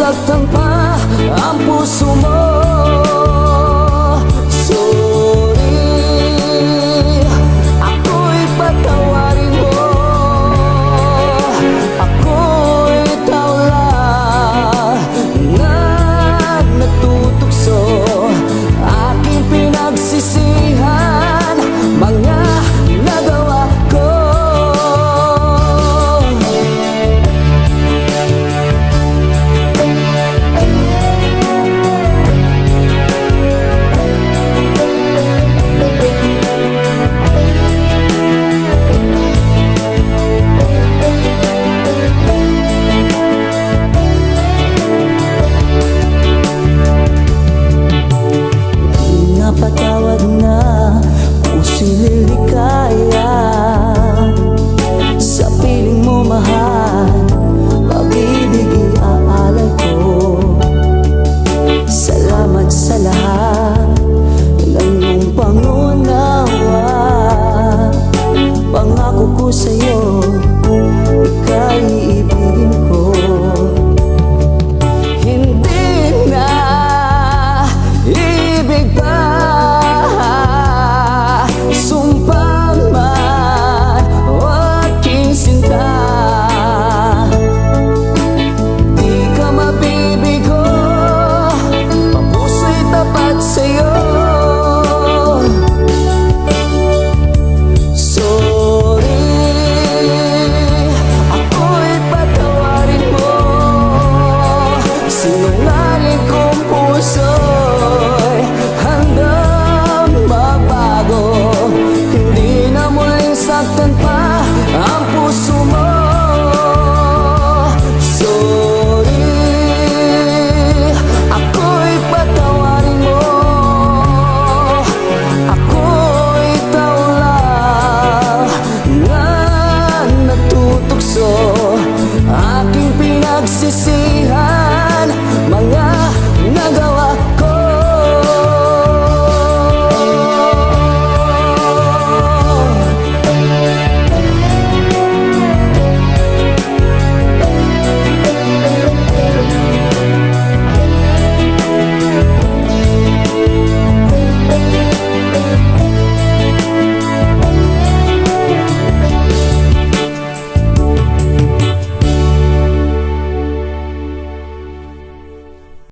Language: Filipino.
nasaktan pa ang puso mo. Sorry, ako'y patawarin mo. Ako'y tawla na natutukso. Aking pinagsisihan mga nagawa ko. Napatawad na puso'y lilikaya sa piling mo, mahal. Pag-ibig iaalay ko. Salamat sa lahat ng iyong pangunawa. Pangako ko sa'yo, ika'y iibigin ko. Hindi na ibig pa, sumpang man o aking sinta. Di ka mabibigo, ang puso'y tapat sa'yo. Sorry, ako'y patawarin mo. Sinungaling kong puso'y handang mabago. Hindi na muling saktan pa